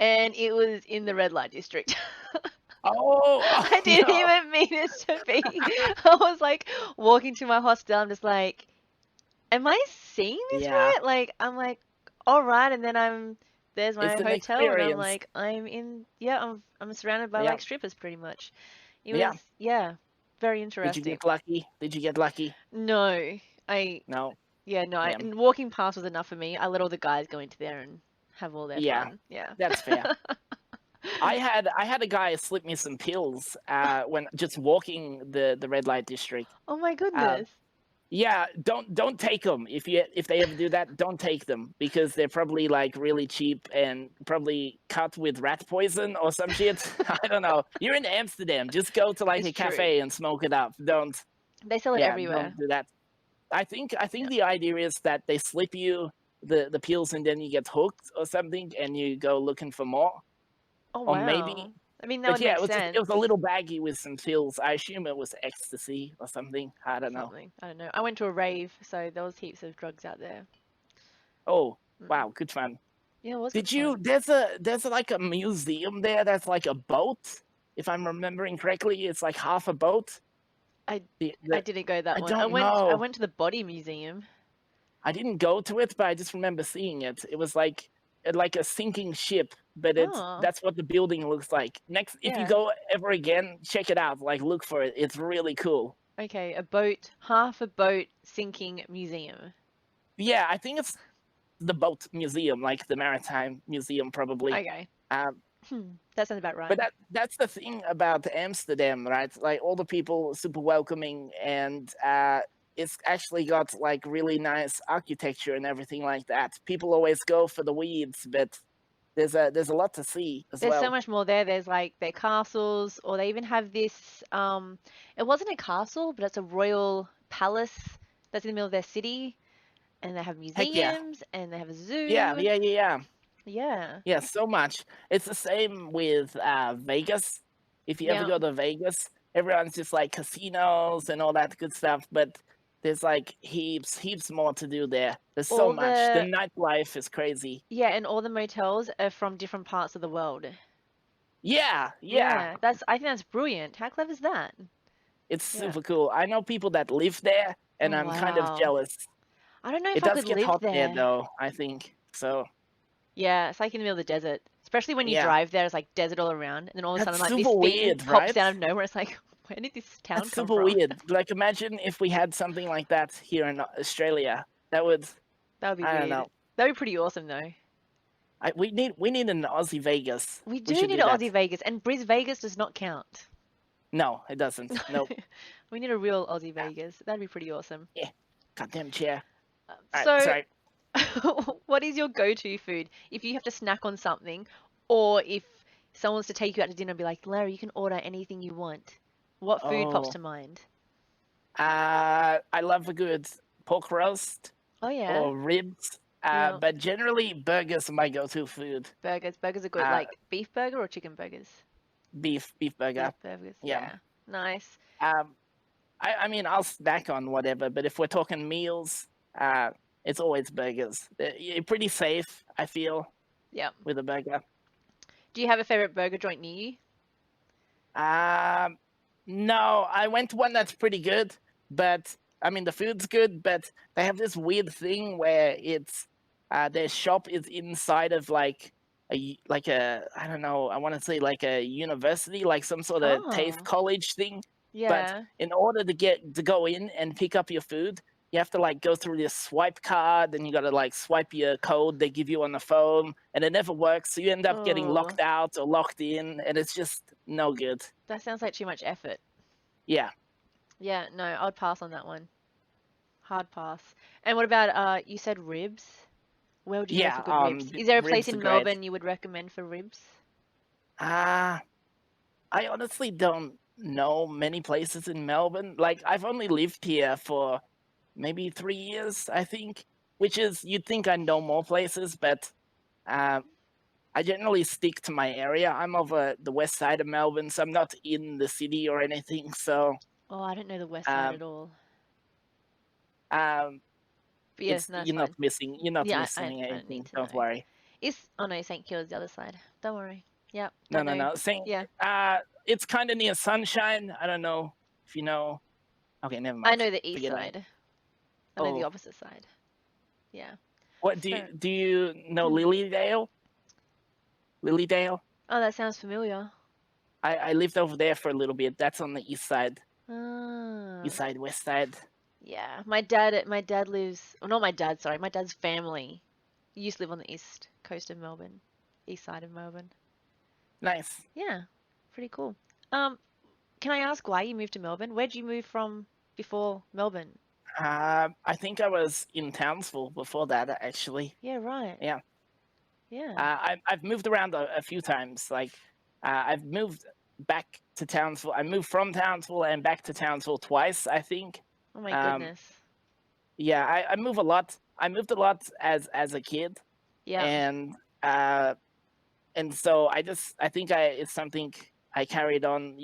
and it was in the red light district.
Oh,
I
oh
didn't
no.
even mean it to be. I was like walking to my hostel. I'm just like, am I seeing this
Yeah,
right? Like, I'm like, all right, and then there's
it's
my
an
hotel, and I'm
experience.
like, I'm surrounded by
Yeah,
like strippers pretty much. It
yeah.
was, yeah, very
Did you
interesting.
get lucky? Did you get lucky?
No, I,
No.
yeah, no,
Yeah.
and walking past was enough for me. I let all the guys go into there and have all their
Yeah.
fun. Yeah.
That's fair. I had a guy slip me some pills when just walking the red light district.
Oh my
Uh,
goodness.
yeah, don't take them if they ever do that. Don't take them because they're probably like really cheap and probably cut with rat poison or some shit. I don't know. You're in Amsterdam. Just go to like
It's
a
true.
cafe and smoke it up. Don't
They sell it
Yeah, don't
everywhere.
do that. I think
Yeah.
the idea is that they slip you the pills and then you get hooked or something and you go looking for more.
Oh
Or maybe
wow. I mean, that
but
would
yeah,
make
it was a
sense.
little baggy with some pills. I assume it was ecstasy or something. I don't know.
Something. I don't know. I went to a rave, so there was heaps of drugs out there.
Oh,
Mm.
wow, good fun.
Yeah, it was good
Did you
fun.
there's like a museum there that's like a boat, if I'm remembering correctly. It's like half a boat.
I I
The
didn't go that
I
one.
don't
I
know.
went to the body museum.
I didn't go to it, but I just remember seeing it. It was like a sinking ship, but
Oh,
that's what the building looks like. Next, if you
yeah.
go ever again, check it out. Like, look for it. It's really cool.
Okay, a boat, half a boat sinking museum.
Yeah, I think it's the boat museum, like the maritime museum, probably.
Okay.
Um,
That sounds about
but
right.
that's the thing about Amsterdam, right? Like all the people super welcoming, and it's actually got like really nice architecture and everything like that. People always go for the weeds, but there's a lot to see as
There's so
well.
much more there. There's like their castles, or they even have this it wasn't a castle, but it's a royal palace that's in the middle of their city, and they have
Heck yeah,
museums and they have a
yeah,
zoo.
yeah, yeah, yeah.
Yeah.
Yeah, so much. It's the same with Vegas. If you ever
Yeah.
go to Vegas, everyone's just like casinos and all that good stuff, but there's like heaps more to do there. There's so
All
much. The
the
nightlife is crazy.
Yeah, and all the motels are from different parts of the world.
Yeah, yeah.
Yeah, that's I think that's brilliant. How clever is that?
It's
Yeah.
super cool. I know people that live there, and
Oh
I'm kind of
wow.
jealous.
I don't know
It
if I
does
could
get
live
hot there
there.
though, I think. So,
Yeah, it's like in the middle of the desert. Especially when you
yeah.
drive there, it's like desert all around, and then all of a sudden
That's
like
super
this thing
weird,
pops
right?
out of nowhere. It's like, where did this town
That's
come
super
from?
weird. Like, imagine if we had something like that here in Australia. That would,
That would be
I don't
weird.
know.
That'd be pretty awesome though.
We need an Aussie Vegas.
We
We
do
should
need
do
an
that.
Aussie Vegas, and Bris Vegas does not count.
No, it doesn't. Nope.
We need a real Aussie
Ah,
Vegas. That'd be pretty awesome.
yeah. Goddamn chair. All right.
So,
Sorry.
what is your go-to food if you have to snack on something, or if someone wants to take you out to dinner and be like, Larry, you can order anything you want? What food pops
Oh.
to mind?
I love a good pork roast
Oh yeah,
or ribs.
yeah.
But generally burgers are my go-to food.
Burgers. Burgers are good.
Uh,
Like beef burger or chicken burgers?
beef burger.
Beef burgers.
Yeah.
Yeah. Nice.
Um, I mean, I'll snack on whatever, but if we're talking meals, uh, it's always burgers. You're pretty safe, I feel,
Yep.
with a burger.
Do you have a favorite burger joint near you?
Um, no, I went to one that's pretty good, but I mean the food's good, but they have this weird thing where it's their shop is inside of like like a I don't know, I want to say like a university, like some sort of TAFE
Oh,
college thing. But
yeah.
in order to go in and pick up your food, you have to like go through this swipe card, and you got to like swipe your code they give you on the phone, and it never works. So you end up getting
Oh,
locked out or locked in, and it's just no good.
that sounds like too much effort.
Yeah,
Yeah, no, I'd pass on that one. Hard pass. And what about you said ribs? Where would you go
yeah.
for good ribs? Is there a place
Ribs are
in
great.
Melbourne you would recommend for ribs?
Uh I honestly don't know many places in Melbourne. Like I've only lived here for maybe 3 years, I think. Which is you'd think I know more places, but um, I generally stick to my area. I'm over the west side of Melbourne, so I'm not in the city or anything. So
Oh, I don't know the west side
um,
at all.
um,
But yeah,
it's
no, it's fine.
you're not
Yeah,
missing
I don't need
anything.
to
Don't
know.
worry.
Oh no, St. Kilda's the other side. Don't worry. Yep,
No,
don't
no,
know.
no. Saying
Yeah,
it's kind of near Sunshine. I don't know if you know. Okay, never
I
mind.
know the east
Forget it.
side. I know the
Oh,
opposite side. Yeah.
what
So,
do you know
hmm.
Lilydale? Lilydale?
Oh, that sounds familiar.
I lived over there for a little bit. That's on the
Ah,
west side.
yeah. My dad lives. Oh, not my dad. Sorry, my dad's family used to live on the east coast of Melbourne, east side of Melbourne.
Nice.
Yeah, pretty cool. Um, can I ask why you moved to Melbourne? Where'd you move from before Melbourne?
I think I was in Townsville before that, actually.
Yeah, right.
Yeah.
Yeah.
I've moved around a few times. Like, I've moved back to Townsville. I moved from Townsville and back to Townsville twice, I think.
Oh my
Um,
goodness.
yeah, I move a lot. I moved a lot as a kid,
Yeah.
and uh, so I think it's something I carried on,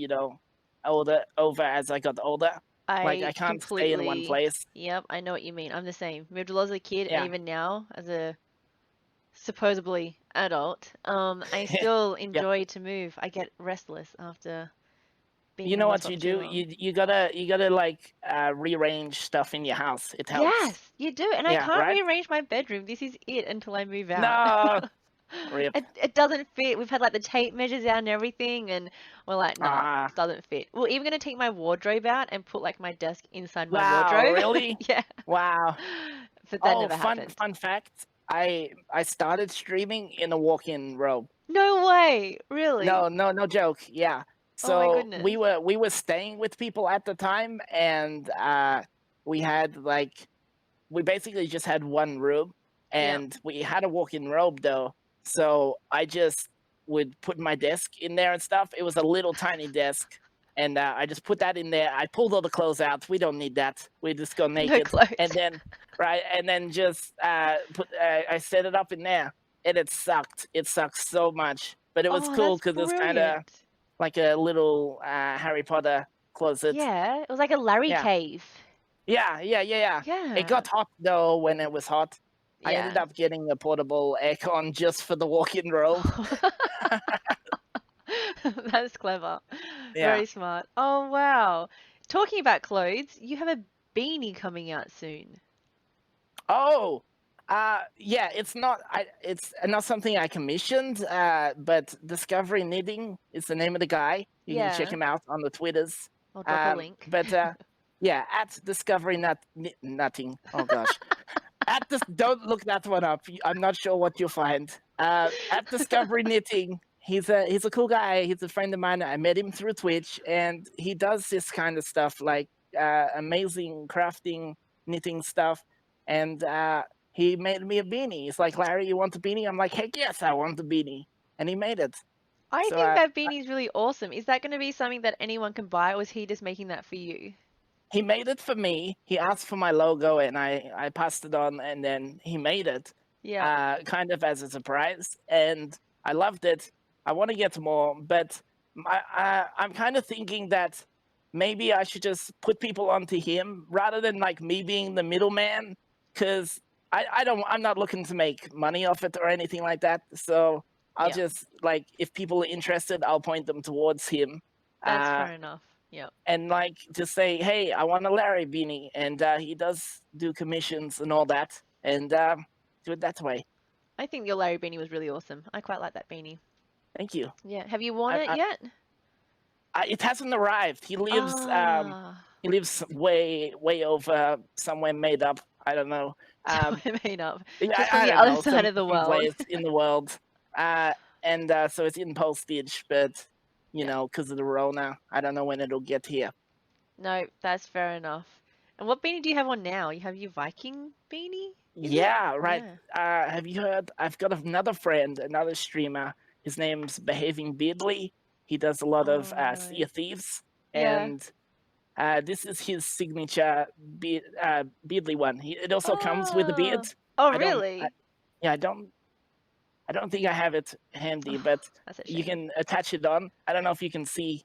older over as I got older. Like I
I
can't stay in one
completely,
place.
yep, I know what you mean. I'm the same. Moved a lot as a kid, and
Yeah.
even now, as a supposedly adult, I still
Yep.
enjoy to move. I get restless after being
You
in
know
the
what
top
you
too
do?
long.
You gotta like rearrange stuff in your house. It helps.
Yes, you do. And I
Yeah,
can't
right?
rearrange my bedroom. This is it until I move out.
No, rip.
It doesn't fit. We've had like the tape measures out and everything, and we're like, nah,
Ah,
it doesn't fit. We're even gonna take my wardrobe out and put like my desk inside my
wow,
wardrobe.
really?
Yeah.
Wow.
But that
Oh,
never
fun
happened.
fun fact. I started streaming in a walk-in robe.
No way. Really?
No, no, no joke. Yeah.
Oh my
So
goodness.
we were staying with people at the time, and we had like we basically just had one room,
Yeah.
and we had a walk-in robe though. So I just would put my desk in there and stuff. It was a little tiny desk, and I just put that in there. I pulled all the clothes out. We don't need that. We just go
No
naked, and
clothes.
then right, and then just put. I set it up in there, and it sucked. It sucked so much, but it was
Oh,
cool
that's
because it's kind of
brilliant.
like a little Harry Potter closet.
Yeah, it was like a Larry
Yeah.
cave.
Yeah, yeah, yeah, yeah. It
Yeah.
got hot though when it was hot. I ended
Yeah.
up getting a portable aircon just for the walk-in robe.
That's clever.
Yeah.
Very smart. Oh, wow. Talking about clothes, you have a beanie coming out soon.
Oh, yeah. It's not something I commissioned. But Discovery Knitting is the name of the guy. You can check
Yeah,
him out on the Twitters.
I'll drop a link.
But yeah, at Discovery Nutting. Oh gosh. At this, don't look that one up. I'm not sure what you'll find. At Discovery Knitting, he's a cool guy. He's a friend of mine. I met him through Twitch, and he does this kind of stuff, like amazing crafting, knitting stuff. And he made me a beanie. He's like, Larry, you want a beanie? I'm like, heck yes, I want a beanie. And he made it.
I
So
think that beanie's really awesome. Is that going to be something that anyone can buy, or was he just making that for you?
he made it for me. He asked for my logo, and I passed it on, and then he made it,
Yeah,
kind of as a surprise, and I loved it. I want to get more, but I'm kind of thinking that maybe I should just put people onto him rather than like me being the middleman, because I'm not looking to make money off it or anything like that. So I'll
yeah,
just like if people are interested, I'll point them towards him.
that's
Uh,
fair enough. Yeah,
and like just say, "Hey, I want a Larry beanie," and he does do commissions and all that, and do it that way.
I think your Larry beanie was really awesome. I quite like that beanie.
Thank you.
Yeah, have you worn
I,
it
I,
yet?
it hasn't arrived.
Ah,
He lives way over somewhere made up. I don't know. Um,
somewhere made up,
yeah,
just on
I
the
don't
other
know
side of the
some
world.
place in the world, and so it's in postage, but you
Yeah,
know, because of the Rona, I don't know when it'll get here.
no, that's fair enough. And what beanie do you have on now? You have your Viking beanie, is it?
Yeah, right.
Yeah.
Have you heard? I've got another friend, another streamer. His name's Behaving Beardly. He does a lot of
Oh no.
Sea of Thieves,
Yeah.
and this is his signature Beardly one. It also comes with a beard.
Oh. Oh,
I don't. I,
really?
yeah, I don't. I don't think I have it handy,
Oh,
but
that's a
you
shame.
can attach it on. I don't know if you can see.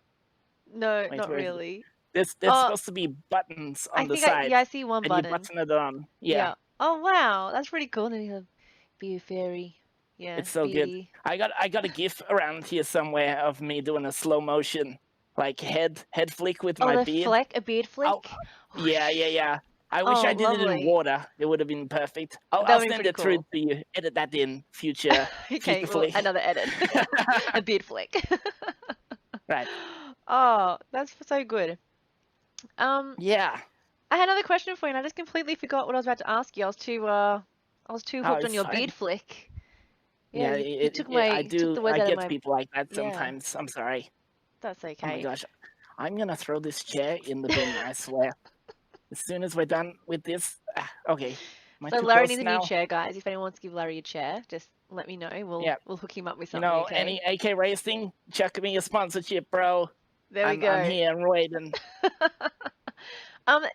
No,
Wait,
not
where is it?
really.
There's
Oh,
supposed to be buttons
I
on the
think yeah,
side,
I see one
and you
button.
button it on. Yeah.
Yeah. Oh, wow. That's pretty cool. Then you have be a fairy. Yeah,
It's so good.
beady.
I got a gif around here somewhere of me doing a slow motion like head flick with
Oh,
my
the
beard.
flick, a beard
Oh
flick.
yeah,
Whoosh.
yeah, yeah. I wish
Oh,
I did it in
lovely.
water. It would have been perfect.
That
I'll
would be
send
pretty
it through
cool.
to you. Edit that in future
Okay, well,
flick.
another edit. A beard flick.
Right.
Oh, that's so good. Um,
Yeah.
I had another question for you, and I just completely forgot what I was about to ask you. I was too
Oh,
hooked on
it's
your beard
fine.
flick. Yeah,
Yeah,
you took my
I
you took
do.
the words
I
out of
get
my.
people like that
Yeah,
sometimes. I'm sorry.
that's
Oh my
okay.
gosh. I'm gonna throw this chair in the bin, I swear. As soon as we're done with this. Okay. Am I
So
too
Larry
close
needs a new
now?
chair, guys. If anyone wants to give Larry a chair, just let me know.
Yeah.
We'll hook him up with
You
something,
know,
okay?
any AK Racing, chuck me a sponsorship, bro.
There we
I'm
go.
here. I'm waiting.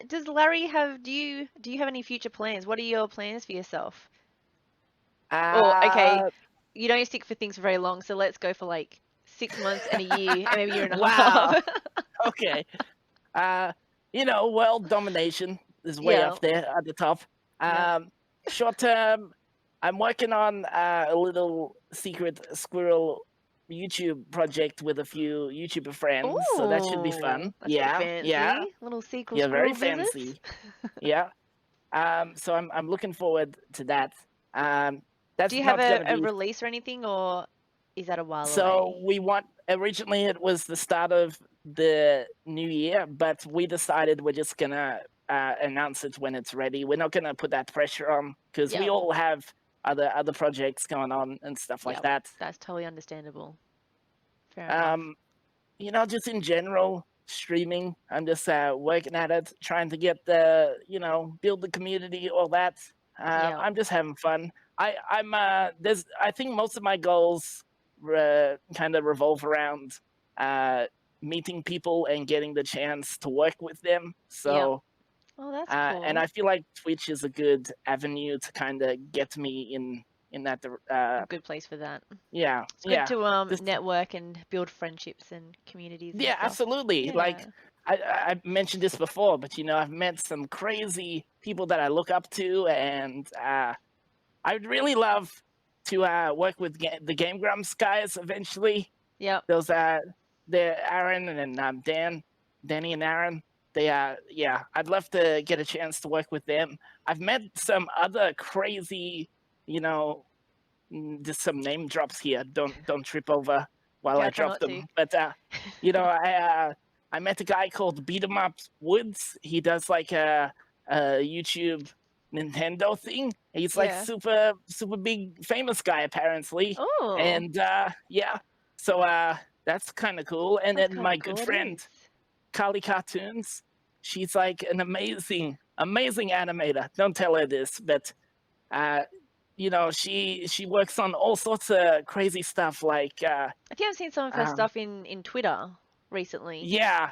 Does Larry have do you have any future plans? What are your plans for yourself? Or okay,
Uh,
you don't stick for things for very long, so let's go for like 6 months and a year and maybe a year and a
wow.
half.
Okay. Uh, you know, world domination is way
Yeah,
up there at the top.
yeah.
Um, Short term, I'm working on a little secret squirrel YouTube project with a few YouTuber friends, so that should be
Ooh,
fun.
that's a bit
Yeah, yeah,
fancy. Little sequel
yeah, very
squirrel visits.
fancy. Yeah. So I'm looking forward to that. Um,
Do
that's
you have
not gonna
a
be.
release or anything, or is that a while
So
away?
we want originally it was the start of the new year, but we decided we're just gonna announce it when it's ready. We're not gonna put that pressure on because we
Yep,
all have other projects going on and stuff like
yep.
that.
That's totally understandable. Fair enough.
Um, just in general, streaming. I'm just working at it, trying to get the build the community, all that.
Yep,
I'm just having fun. I'm there's I think most of my goals kind of revolve around uh, meeting people and getting the chance to work with them.
yep.
So
Oh, that's
and
cool.
I feel like Twitch is a good avenue to kind of get me in that.
A good place for that.
Yeah,
It's good
yeah.
to
Just
network and build friendships and communities and
Yeah,
stuff.
absolutely.
Yeah.
Like I mentioned this before, but I've met some crazy people that I look up to, and I'd really love to work with the Game Grumps guys eventually.
Yep.
Those they're Aaron and Danny and Aaron. They yeah, I'd love to get a chance to work with them. I've met some other crazy, you know, just some name drops here. Don't trip over while
Okay,
I
I'll try
drop
not to.
them. But I met a guy called Beat 'em Up Woods. He does like a YouTube Nintendo thing. He's like
Yeah.
super big famous guy apparently.
Oh,
And yeah, so that's kind of cool. And
that's
then
kind
my
of
good
cool. It
friend
is.
Kali Cartoons. She's like an amazing animator. Don't tell her this, but uh, she works on all sorts of crazy stuff like
I think I've seen some of her
um,
stuff in Twitter recently.
yeah,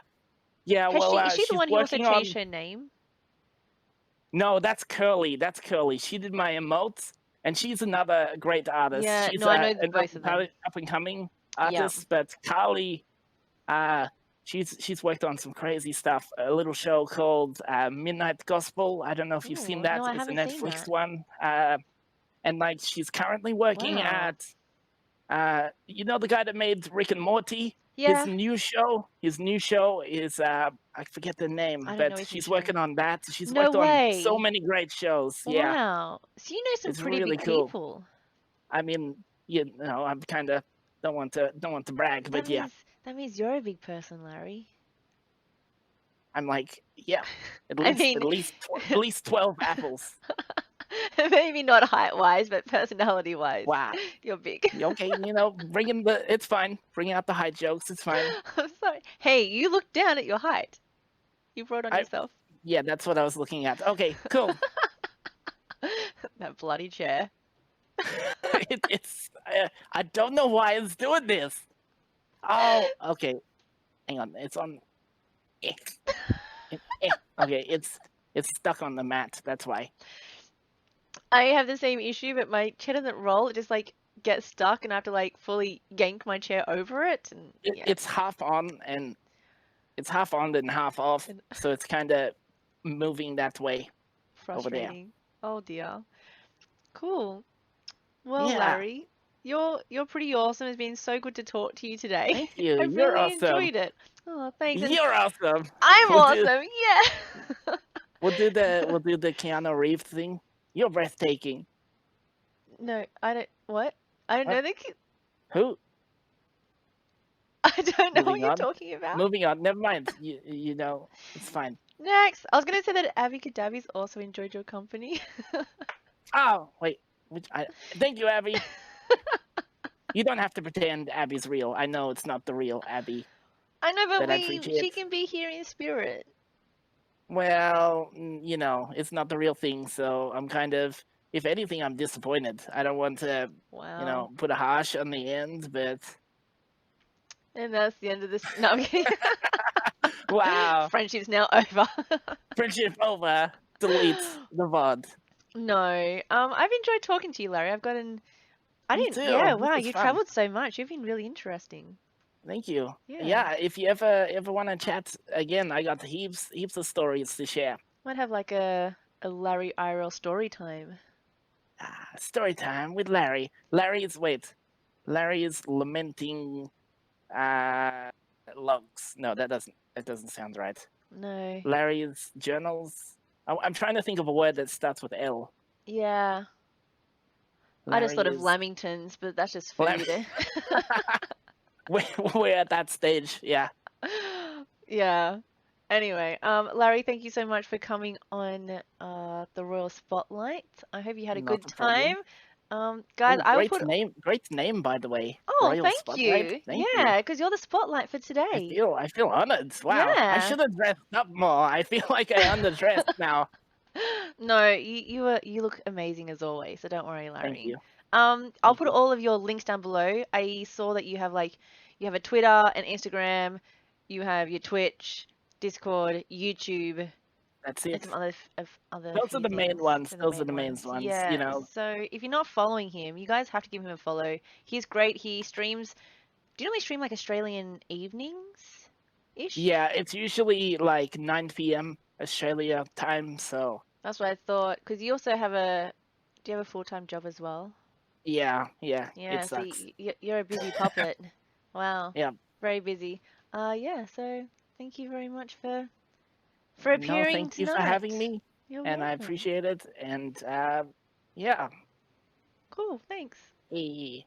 yeah.
Has
Well,
she? Is she the
she's
one who also
working
changed
on.
her name?
No, that's Curly. That's Curly. She did my emotes, and she's another great artist.
Yeah.
She's
No, I know
an
both of them.
up and coming
Yeah.
artist, but Carly, uh, she's worked on some crazy stuff. A little show called Midnight Gospel. I don't know if you've seen
Oh, no,
that.
I
It's a
haven't seen
Netflix
that.
one. And like she's currently working
Wow.
at the guy that made Rick and Morty.
Yeah.
His new show is I forget the name,
I don't know
but
his new
she's
show.
working on that. She's
No
worked on so
way.
many great shows. Yeah,
Wow. So you know some
it's
pretty
really
big
cool.
people.
I mean, I'm kind of don't want to brag,
That
but yeah,
means that means you're a big person, Larry.
I'm like, yeah,
I mean,
at least 12 apples.
maybe not height wise, but personality wise,
Wow.
you're big.
Okay, it's fine. Bring out the high jokes. It's fine.
I'm sorry. Hey, you look down at your height. You brought on
I
yourself.
Yeah, that's what I was looking at. Okay, cool.
That bloody chair.
It's I don't know why it's doing this. Oh, okay. Hang on. It's on. Eh, Okay, it's stuck on the mat. That's why.
I have the same issue, but my chair doesn't roll. It just like gets stuck, and I have to like fully yank my chair over it. And
It,
yeah,
it's half on and it's half on and half off,
and
so it's kind of moving that way over there.
frustrating. Oh dear. Cool. Well,
Yeah.
Larry, you're pretty awesome. It's been so good to talk to you today.
Thank you.
I've
You're
really
awesome.
enjoyed it. Oh, thanks. And
You're awesome.
I'm
We'll do
awesome. Yeah.
we'll do the Keanu Reeves thing. You're breathtaking.
No, I don't. What? I don't
What?
know the.
Who?
I don't know what
Moving
you're
on.
talking about.
Moving on. Never mind. It's fine.
Next, I was gonna say that Abby Kadavi's also enjoyed your company.
Oh, wait. Thank you, Abby. You don't have to pretend Abby's real. I know it's not the real Abby,
I know, but
but I
she
appreciate.
can be here in spirit.
Well, it's not the real thing, so I'm kind of, if anything, I'm disappointed. I don't want to,
Wow.
put a harsh on the end, but
And that's the end of this. No, I'm kidding.
wow,
Friendship's now over.
friendship over. Delete the VOD.
No. I've enjoyed talking to you, Larry. I
Me
didn't,
too.
yeah,
This
wow,
is
you
fun.
traveled so much. You've been really interesting.
Thank you.
Yeah.
Yeah, if you ever want to chat again, I got heaps of stories to share.
Might have like a Larry IRL story time.
Story time with Larry. Larry is lamenting uh, logs. No, that doesn't sound right.
No.
Larry's journals. I'm trying to think of a word that starts with L.
Yeah. I just
Larry
thought of
is.
lamingtons, but that's just
Lam-
food.
we're at that stage. Yeah,
Yeah. Anyway, Larry, thank you so much for coming on the Royal Spotlight. I hope you had a
not
good
a
time.
problem.
Guys,
Oh,
I will put.
great name by the way.
Oh,
Royal
thank
Spotlight.
you.
Thank you.
Yeah, because you're the spotlight for today.
I feel honored. Wow, I
Yeah.
should have dressed up more. I feel like I underdressed now.
No, you look amazing as always, so don't worry,
Thank
Larry.
you.
I'll
Thank
put
you.
all of your links down below. I saw that you have a Twitter, an Instagram, you have your Twitch, Discord, YouTube,
That's
and
it.
some other
Those are
few
the main
things.
ones.
They're the
Those are
main
the main
ones.
ones. You
Yeah.
know.
So if you're not following him, you guys have to give him a follow. He's great. He streams. Do you normally stream like Australian evenings ish?
Yeah, it's usually like 9 p.m. Australia time. So
That's what I thought. Because you also have a. Do you have a full-time job as well?
yeah, it
Yeah, so
sucks.
you're a busy puppet. Wow,
Yeah.
very busy. Yeah, so thank you very much for
No,
appearing
thank you for having
tonight.
me,
You're
and I
welcome.
appreciate it. And yeah,
Cool, thanks.
hey.